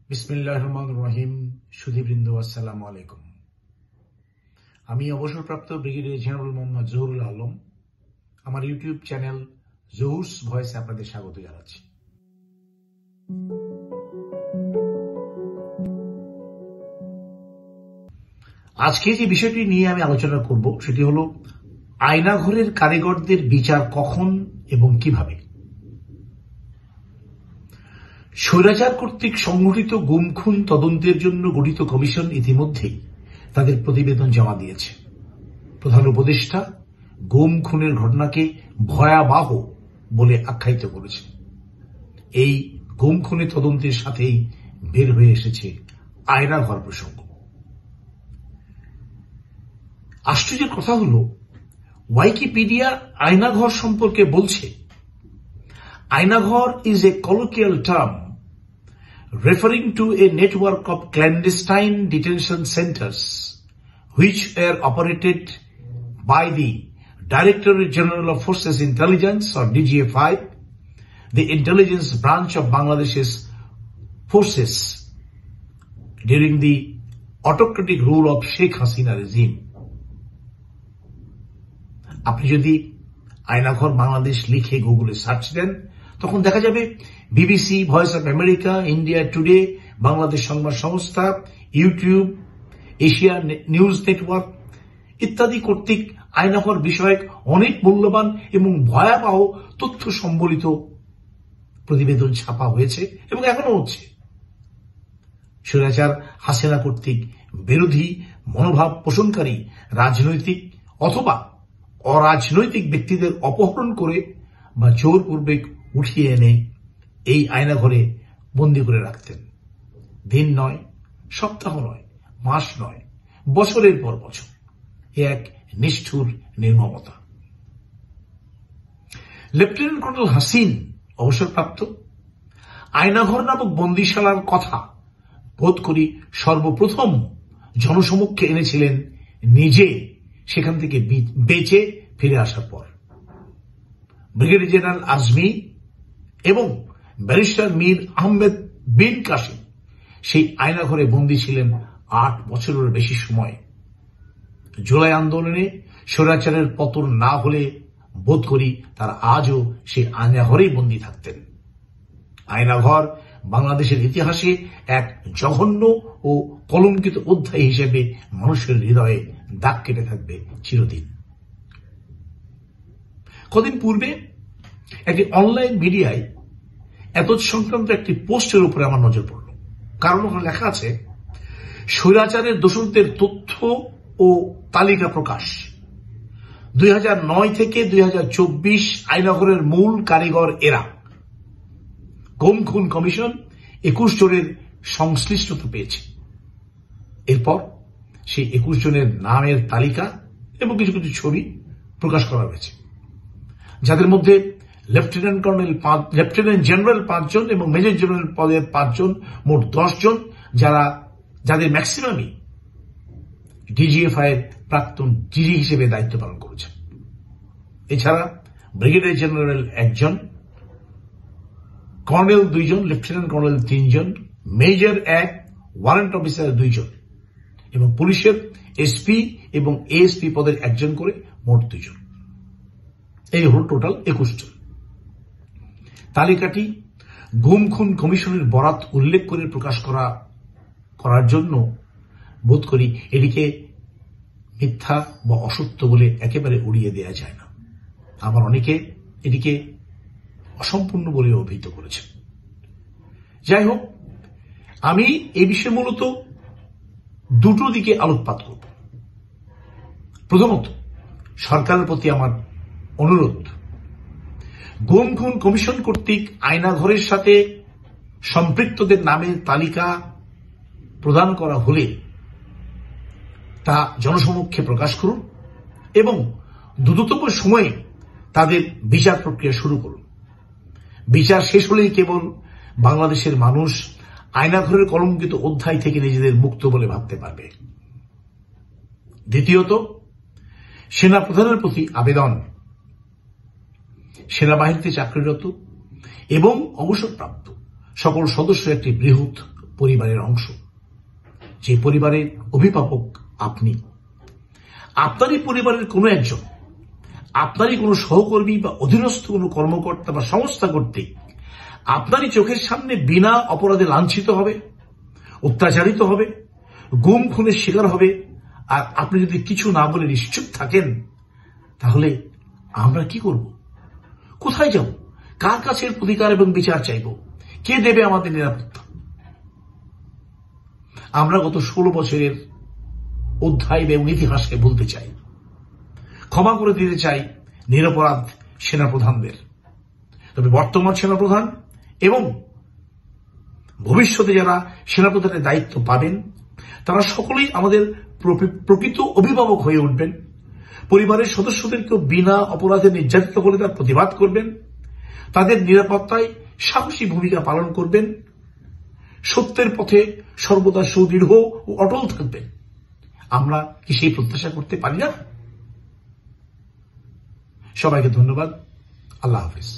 বিসমিল্লাহির রহমানির রহিম। সুধীবৃন্দ, আসসালামু আলাইকুম। আমি অবসরপ্রাপ্ত ব্রিগেডিয়ার জেনারেল মোহাম্মদ জহুরুল আলম। আমার ইউটিউব চ্যানেল জহুরস ভয়েসে আপনাদের স্বাগত জানাচ্ছি। আজকে যে বিষয়টি নিয়ে আমি আলোচনা করব সেটি হল আয়নাঘরের কারিগরদের বিচার কখন এবং কিভাবে। স্বৈরাচার কর্তৃক সংগঠিত গুম খুন তদন্তের জন্য গঠিত কমিশন ইতিমধ্যেই তাদের প্রতিবেদন জমা দিয়েছে। প্রধান উপদেষ্টা গুম খুনের ঘটনাকে ভয়াবহ বলে আখ্যায়িত করেছে। এই গুম খুনের তদন্তের সাথেই বের হয়ে এসেছে আয়নাঘর প্রসঙ্গ। আশ্চর্যের কথা হল, উইকিপিডিয়া আয়নাঘর সম্পর্কে বলছে, Aynaghor is a colloquial term referring to a network of clandestine detention centers which were operated by the Directorate General of Forces Intelligence or DGFI, the intelligence branch of Bangladesh's forces during the autocratic rule of Sheikh Hasina regime. আপনি যদি আয়নাঘর বাংলাদেশ লিখে গুগলে search দেন তখন দেখা যাবে BBC, voice of America, India today, Bangladesh সংবাদ সংস্থা, YouTube, Asia news network ইত্যাদি কর্তৃক আয়নাঘর বিষয়ক অনেক মূল্যবান এবং ভয়াবহ তথ্য সম্বলিত প্রতিবেদন ছাপা হয়েছে এবং এখনো হচ্ছে। স্বৈরাচার হাসিনা কর্তৃক বিরোধী মনোভাব পোষণকারী রাজনৈতিক অথবা অরাজনৈতিক ব্যক্তিদের অপহরণ করে বা জোরপূর্বক উঠিয়ে এনে এই আয়নাঘরে বন্দী করে রাখতেন। দিন নয়, সপ্তাহ নয়, মাস নয়, বছরের পর বছর। এক নিষ্ঠুর নির্মমতা। লেফটেন্যান্ট কর্নেল হাসিন অবসরপ্রাপ্ত আয়নাঘর নামক বন্দিশালার কথা বোধ করি সর্বপ্রথম জনসমক্ষে এনেছিলেন নিজে সেখান থেকে বেঁচে ফিরে আসার পর। ব্রিগেডিয়ার জেনারেল আজমি এবং ব্যারিস্টার মীর আহমেদ বিন কাসিম সেই আয়নাঘরে বন্দী ছিলেন 8 বছরের বেশি সময়। জুলাই আন্দোলনে স্বৈরাচারের পতন না হলে বোধ করি তারা আজও সেই আয়নাঘরেই বন্দী থাকতেন। আয়নাঘর বাংলাদেশের ইতিহাসে এক জঘন্য ও কলঙ্কিত অধ্যায় হিসেবে মানুষের হৃদয়ে দাগ কেটে থাকবে চিরদিন। কদিন পূর্বে একটি অনলাইন মিডিয়ায় এতদ সংক্রান্ত একটি পোস্টের উপরে আমার নজর পড়ল। কারণ ওখানে লেখা আছে, স্বৈরাচারের দোষরদের তথ্য ও তালিকা প্রকাশ। 2009 থেকে 2024 আয়নাঘরের মূল কারিগর এরা। গুম খুন কমিশন 21 জনের সংশ্লিষ্টতা পেয়েছে। এরপর সেই 21 জনের নামের তালিকা এবং কিছু কিছু ছবি প্রকাশ করা হয়েছে, যাদের মধ্যে লেফটেন্যান্ট জেনারেল 5 জন এবং মেজর জেনারেল পদের 5 জন, মোট 10 জন, যাদের ম্যাক্সিমামই ডিজিএফআই এর প্রাক্তন ডিজি হিসেবে দায়িত্ব পালন করেছেন। এছাড়া ব্রিগেডিয়ার জেনারেল 1 জন, কর্নেল 2 জন, লেফটেন্যান্ট কর্নেল 3 জন, মেজর 1, ওয়ারেন্ট অফিসার 2 জন এবং পুলিশের এসপি এবং এএসপি পদের 1 জন করে মোট 2 জন। এই হল টোটাল 21 জন। তালিকাটি গুম খুন কমিশনের বরাত উল্লেখ করে প্রকাশ করার জন্য বোধ করি এটিকে মিথ্যা বা অসত্য বলে একেবারে উড়িয়ে দেওয়া যায় না। আবার অনেকে এটিকে অসম্পূর্ণ বলে অভিহিত করেছে। যাই হোক, আমি এই বিষয়ে মূলত দুটো দিকে আলোকপাত করব। প্রথমত, সরকারের প্রতি আমার অনুরোধ, গুম খুন কমিশন কর্তৃক আয়নাঘরের সাথে সম্পৃক্তদের নামের তালিকা প্রদান করা হলে তা জনসমক্ষে প্রকাশ করুন এবং দ্রুততম সময়ে তাদের বিচার প্রক্রিয়া শুরু করুন। বিচার শেষ হলেই কেবল বাংলাদেশের মানুষ আয়নাঘরের কলঙ্কিত অধ্যায় থেকে নিজেদের মুক্ত বলে ভাবতে পারবে। দ্বিতীয়ত, সেনা প্রধানের প্রতি আবেদন, সেনাবাহিনীতে চাকরিরত এবং অবসরপ্রাপ্ত সকল সদস্য একটি বৃহৎ পরিবারের অংশ, যে পরিবারের অভিভাবক আপনি। আপনারই পরিবারের কোনো একজন, আপনারই কোনো সহকর্মী বা অধীনস্থ কোনো কর্মকর্তা বা সংস্থা কর্তৃক আপনারই চোখের সামনে বিনা অপরাধে লাঞ্ছিত হবে, অত্যাচারিত হবে, গুম খুনের শিকার হবে, আর আপনি যদি কিছু না বলে নিশ্চুপ থাকেন, তাহলে আমরা কি করব? কোথায় যাব? কার কাছে প্রতিকার এবং বিচার চাইব? কে দেবে আমাদের নিরাপত্তা? আমরা গত 16 বছরের অধ্যায় এবং ইতিহাসকে ভুলতে চাই, ক্ষমা করে দিতে চাই নিরপরাধ সেনাপ্রধানদের। তবে বর্তমান সেনাপ্রধান এবং ভবিষ্যতে যারা সেনাপ্রধানের দায়িত্ব পাবেন, তারা সকলেই আমাদের প্রকৃত অভিভাবক হয়ে উঠবেন। পরিবারের সদস্যদেরকেও বিনা অপরাধে নির্যাতিত করে তার প্রতিবাদ করবেন, তাদের নিরাপত্তায় সাহসী ভূমিকা পালন করবেন, সত্যের পথে সর্বদা সুদৃঢ় ও অটল থাকবেন। আমরা কি সেই প্রত্যাশা করতে পারি না? সবাইকে ধন্যবাদ। আল্লাহ হাফেজ।